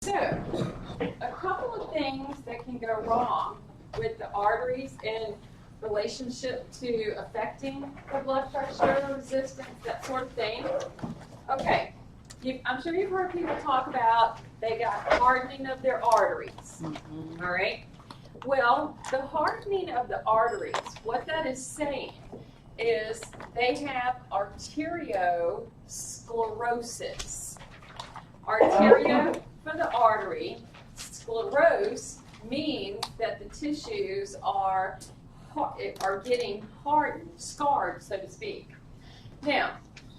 So, a couple of things that can go wrong with the arteries in relationship to affecting the blood pressure, resistance, that sort of thing. Okay, I'm sure you've heard people talk about they got hardening of their arteries, all right? Well, the hardening of the arteries, what that is saying is they have arteriosclerosis. Arterio for the artery, sclerose means that the tissues are getting hardened, scarred, so to speak. Now,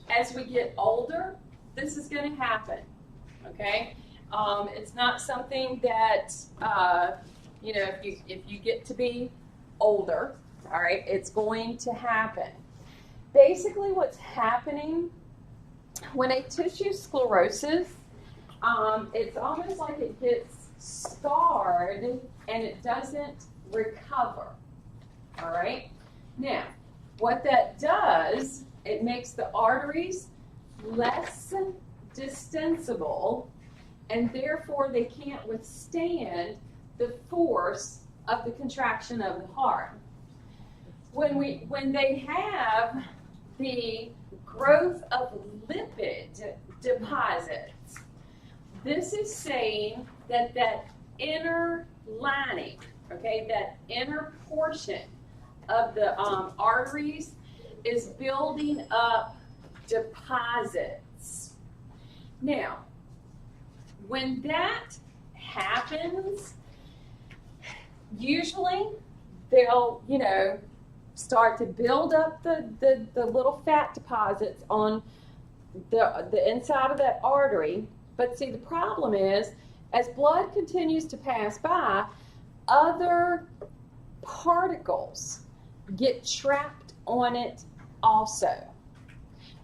as we get older, this is going to happen, okay? It's not something that, if you get to be older, all right, it's going to happen. Basically, what's happening when a tissue sclerosis, it's almost like it gets scarred and it doesn't recover, all right? Now, what that does, it makes the arteries less distensible, and therefore they can't withstand the force of the contraction of the heart. When they have the growth of lipid deposits, this is saying that that inner lining, okay, that inner portion of the arteries is building up deposits. Now, when that happens, usually they'll, start to build up the little fat deposits on the inside of that artery. But see, the problem is, as blood continues to pass by, other particles get trapped on it also.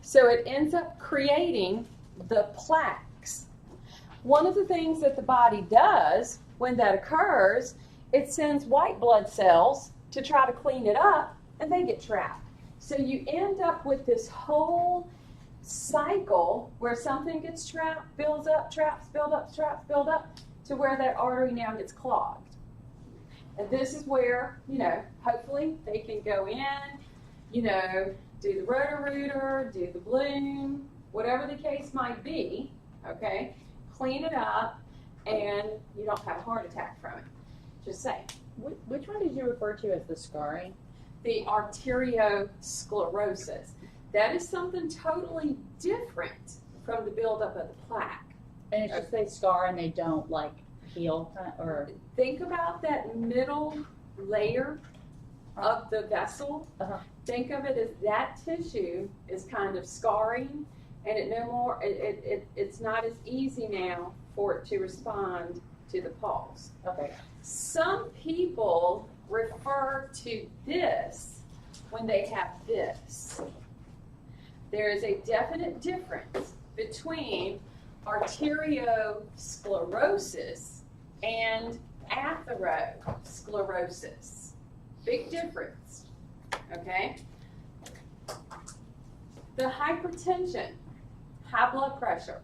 So it ends up creating the plaques. One of the things that the body does when that occurs, it sends white blood cells to try to clean it up, and they get trapped. So you end up with this whole cycle where something gets trapped, builds up, traps, build up, traps, build up, to where that artery now gets clogged. And this is where, hopefully they can go in, do the Roto-Rooter, do the balloon, whatever the case might be, okay, clean it up, and you don't have a heart attack from it. Just saying. Which one did you refer to as the scarring? The arteriosclerosis. That is something totally different from the buildup of the plaque. And it's just they scar and they don't heal, or think about that middle layer of the vessel. Think of it as that tissue is kind of scarring, and it's not as easy now for it to respond to the pulse. Okay. Some people refer to this when they have this. There is a definite difference between arteriosclerosis and atherosclerosis. Big difference, okay? The hypertension, high blood pressure.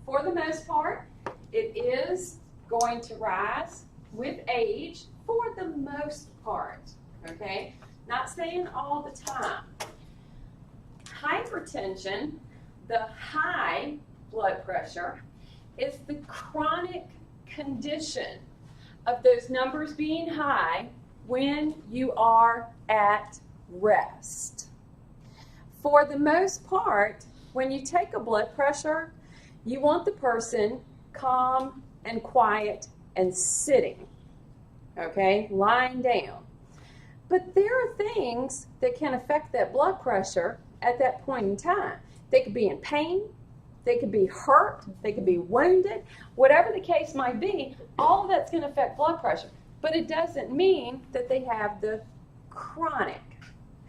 For the most part, it is going to rise with age for the most part, okay? Not saying all the time. Hypertension, the high blood pressure, is the chronic condition of those numbers being high when you are at rest. For the most part, when you take a blood pressure, you want the person calm and quiet and sitting, okay, lying down. But there are things that can affect that blood pressure at that point in time. They could be in pain, they could be hurt, they could be wounded, whatever the case might be, all of that's going to affect blood pressure. But it doesn't mean that they have the chronic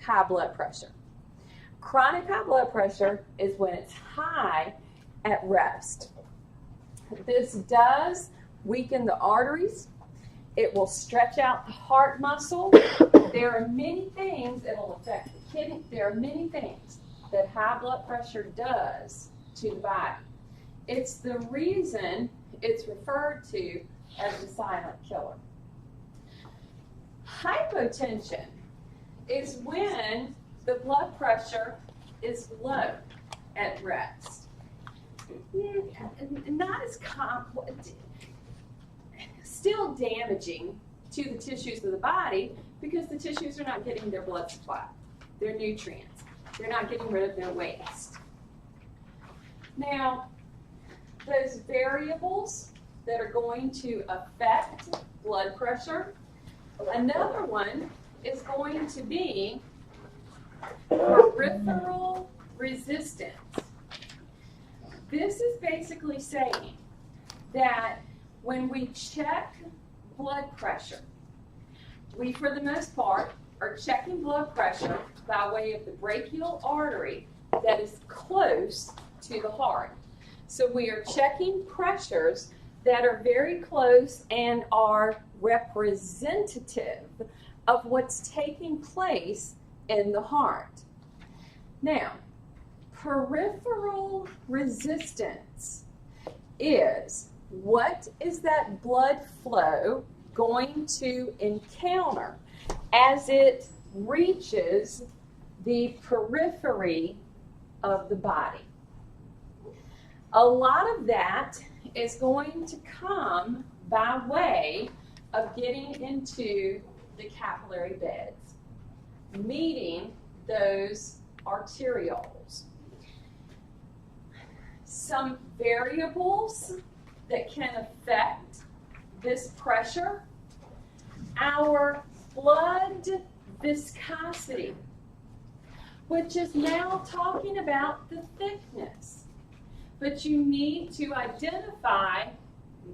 high blood pressure. Chronic high blood pressure is when it's high at rest. This does weaken the arteries. It will stretch out the heart muscle. There are many things that will affect the kidney. There are many things that high blood pressure does to the body. It's the reason it's referred to as the silent killer. Hypotension is when the blood pressure is low at rest. Not as complex, still damaging to the tissues of the body because the tissues are not getting their blood supply, their nutrients. They're not getting rid of their waste. Now, those variables that are going to affect blood pressure, another one is going to be peripheral resistance. This is basically saying that when we check blood pressure, we, for the most part, are checking blood pressure by way of the brachial artery that is close to the heart. So we are checking pressures that are very close and are representative of what's taking place in the heart. Now, peripheral resistance is what is that blood flow going to encounter as it reaches the periphery of the body. A lot of that is going to come by way of getting into the capillary beds, meeting those arterioles. Some variables that can affect this pressure, our blood viscosity, which is now talking about the thickness. But you need to identify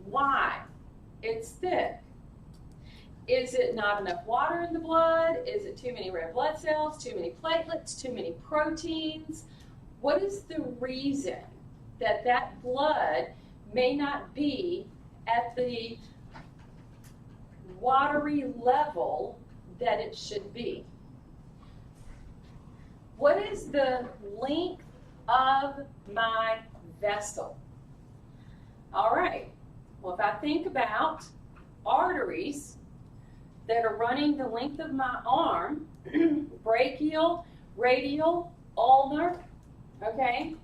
why it's thick. Is it not enough water in the blood? Is it too many red blood cells, too many platelets, too many proteins? What is the reason that that blood may not be at the watery level that it should be? What is the length of my vessel? All right, well, if I think about arteries that are running the length of my arm, brachial, radial, ulnar, okay?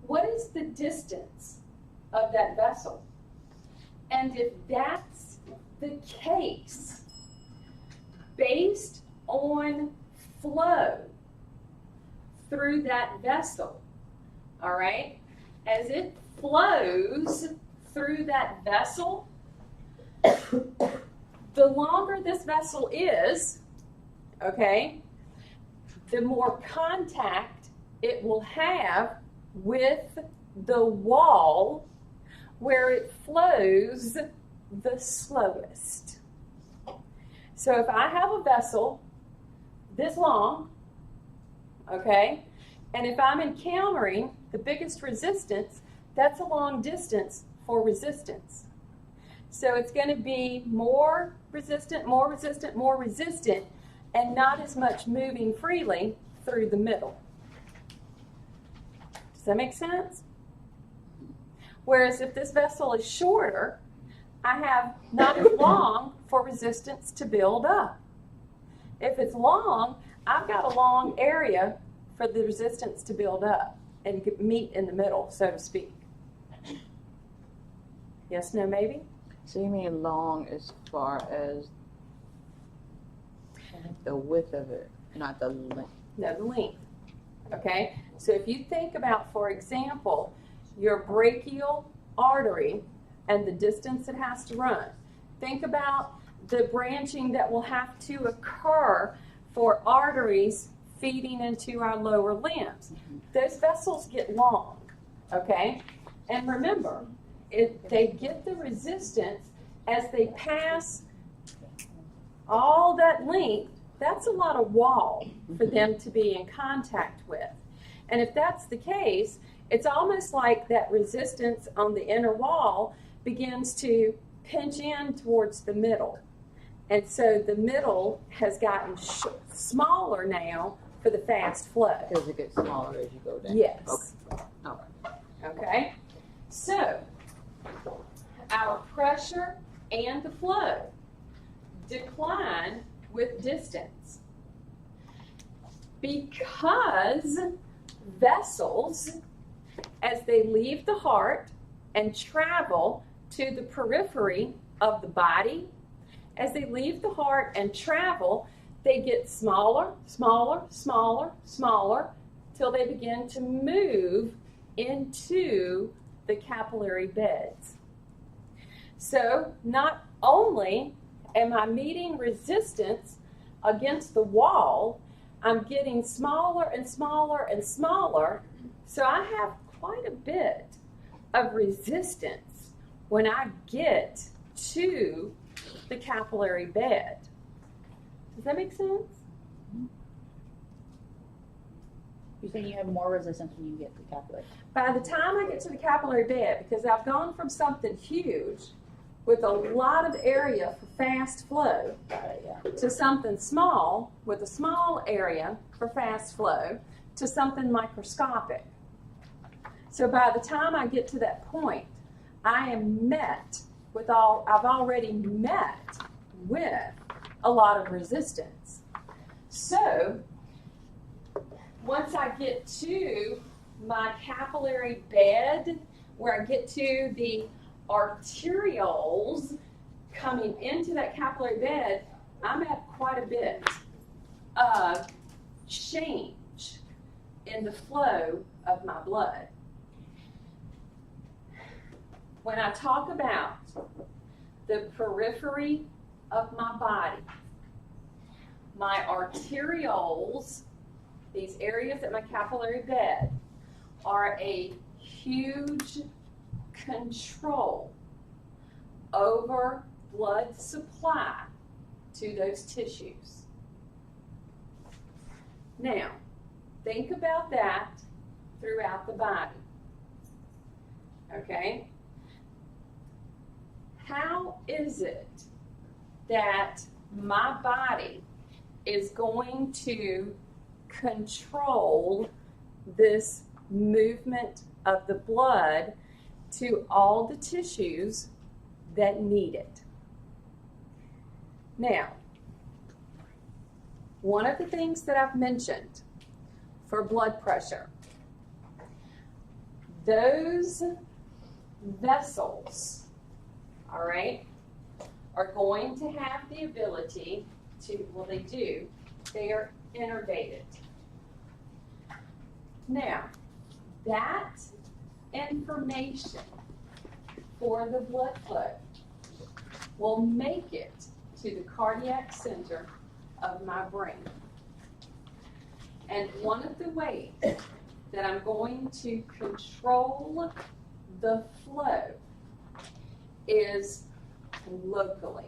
What is the distance of that vessel? And if that's the case, based on flow through that vessel, all right, as it flows through that vessel, the longer this vessel is, okay, the more contact it will have with the wall where it flows the slowest. So if I have a vessel this long, okay, and if I'm encountering the biggest resistance, that's a long distance for resistance. So it's going to be more resistant, more resistant, more resistant, and not as much moving freely through the middle. Does that make sense? Whereas if this vessel is shorter, I have not as long for resistance to build up. If it's long, I've got a long area for the resistance to build up and meet in the middle, so to speak. Yes, no, maybe? So you mean long as far as the width of it, not the length? No, the length. Okay? So if you think about, for example, your brachial artery and the distance it has to run, think about the branching that will have to occur for arteries feeding into our lower limbs. Those vessels get long, okay? And remember, they get the resistance as they pass all that length. That's a lot of wall for them to be in contact with. And if that's the case, it's almost like that resistance on the inner wall begins to pinch in towards the middle. And so the middle has gotten smaller now for the fast flow. Does it get smaller as you go down? Yes. Okay. All right. Okay? So, our pressure and the flow decline with distance because vessels, as they leave the heart and travel to the periphery of the body, as they leave the heart and travel, they get smaller, smaller, smaller, smaller, till they begin to move into the capillary beds. So not only am I meeting resistance against the wall, I'm getting smaller and smaller and smaller, so I have quite a bit of resistance when I get to the capillary bed. Does that make sense? You're saying you have more resistance when you get to the capillary. By the time I get to the capillary bed, because I've gone from something huge with a lot of area for fast flow to something small with a small area for fast flow to something microscopic. So by the time I get to that point, I am met with I've already met with a lot of resistance. So once I get to my capillary bed, where I get to the arterioles coming into that capillary bed, I'm at quite a bit of change in the flow of my blood. When I talk about the periphery of my body, my arterioles, these areas at my capillary bed, are a huge control over blood supply to those tissues. Now, think about that throughout the body. Okay? How is it that my body is going to control this movement of the blood to all the tissues that need it? Now, one of the things that I've mentioned for blood pressure, those vessels, all right, are going to have the ability to, well, they do, they are innervated. Now, that information for the blood flow will make it to the cardiac center of my brain. And one of the ways that I'm going to control the flow is locally.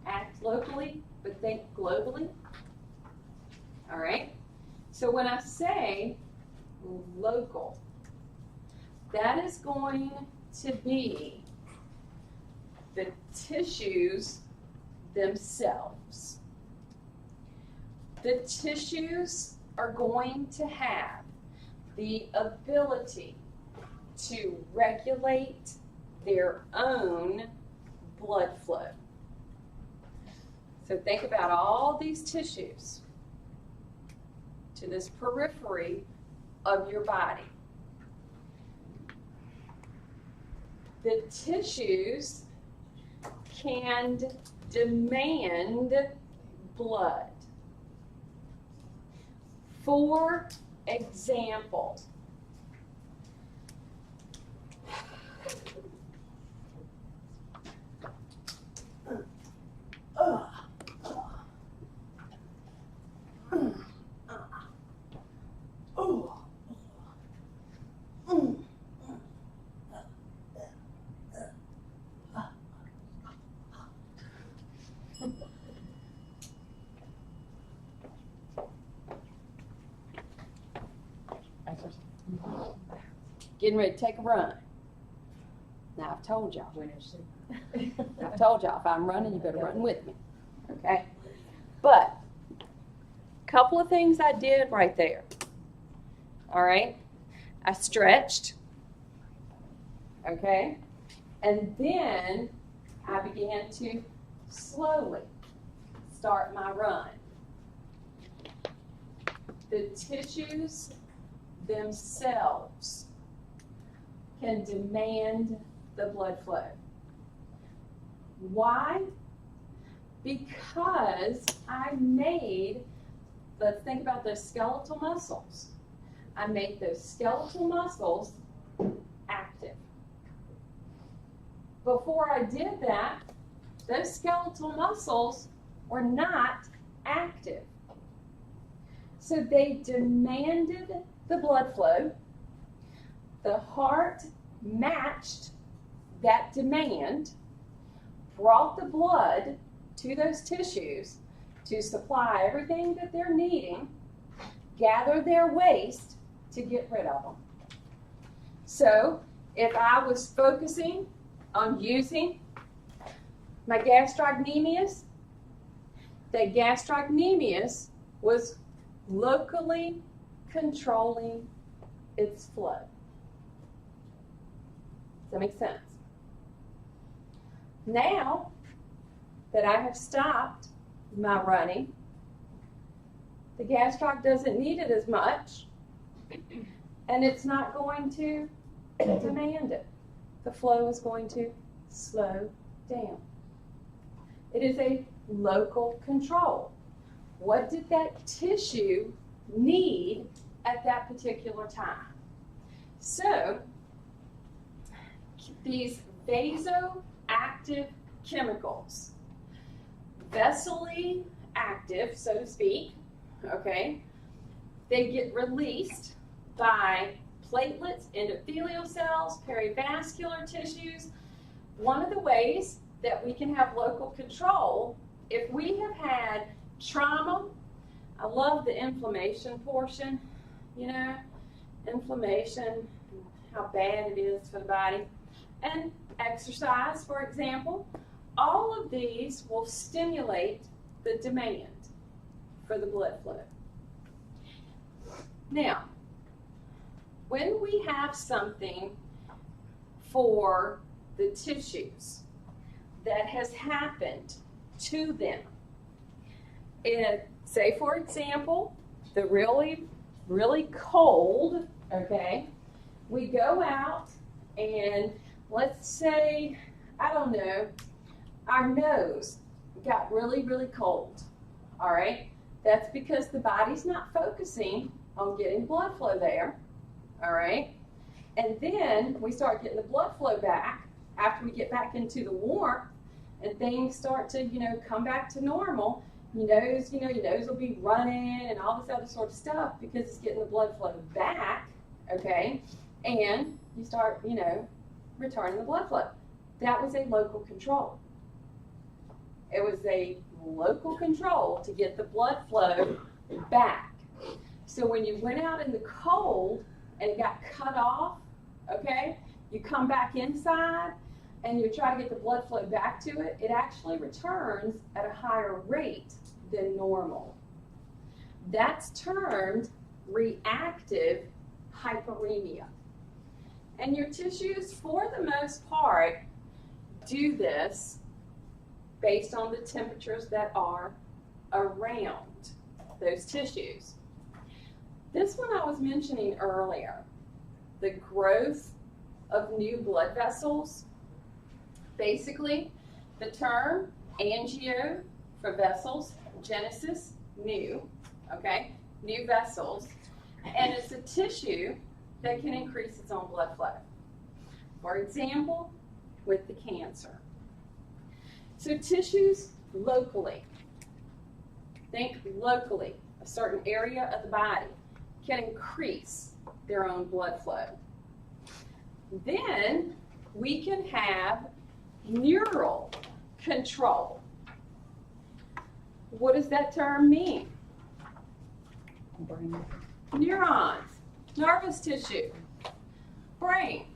Act locally, but think globally. All right? So when I say local, that is going to be the tissues themselves. The tissues are going to have the ability to regulate their own blood flow. So think about all these tissues to this periphery of your body. The tissues can demand blood. For example, getting ready to take a run. Now, I've told y'all. I've told y'all, if I'm running, you better run with me. Okay? But, a couple of things I did right there. all right? I stretched, okay? And then I began to slowly start my run. The tissues themselves can demand the blood flow. Why? Because I made, let's think about those skeletal muscles. I made those skeletal muscles active. Before I did that, those skeletal muscles were not active. So they demanded the blood flow. The heart matched that demand, brought the blood to those tissues to supply everything that they're needing, gather their waste to get rid of them. So if I was focusing on using my gastrocnemius, that gastrocnemius was locally controlling its flow. Does that make sense? Now that I have stopped my running, the gastroc doesn't need it as much, and it's not going to demand it. The flow is going to slow down. It is a local control. What did that tissue need at that particular time? So, these vasoactive chemicals, vessely active, so to speak, okay, they get released by platelets, endothelial cells, perivascular tissues. One of the ways that we can have local control, if we have had trauma, I love the inflammation portion, you know, inflammation, how bad it is for the body, and exercise, for example. All of these will stimulate the demand for the blood flow. Now, when we have something for the tissues that has happened to them, say for example, the really, really cold, okay, we go out and let's say, I don't know, our nose got really, really cold, all right? That's because the body's not focusing on getting blood flow there, all right? And then we start getting the blood flow back after we get back into the warmth and things start to, you know, come back to normal. Your nose will be running and all this other sort of stuff because it's getting the blood flow back, okay? And you start, you know, returning the blood flow. That was a local control. It was a local control to get the blood flow back. So when you went out in the cold and it got cut off, okay, you come back inside and you try to get the blood flow back to it, it actually returns at a higher rate than normal. That's termed reactive hyperemia. And your tissues, for the most part, do this based on the temperatures that are around those tissues. This one I was mentioning earlier, the growth of new blood vessels. Basically, the term angio for vessels, genesis, new, okay, new vessels, and it's a tissue that can increase its own blood flow. For example, with the cancer. So tissues locally, think locally, a certain area of the body can increase their own blood flow. Then we can have neural control. What does that term mean? Brain. Neurons, nervous tissue, brain.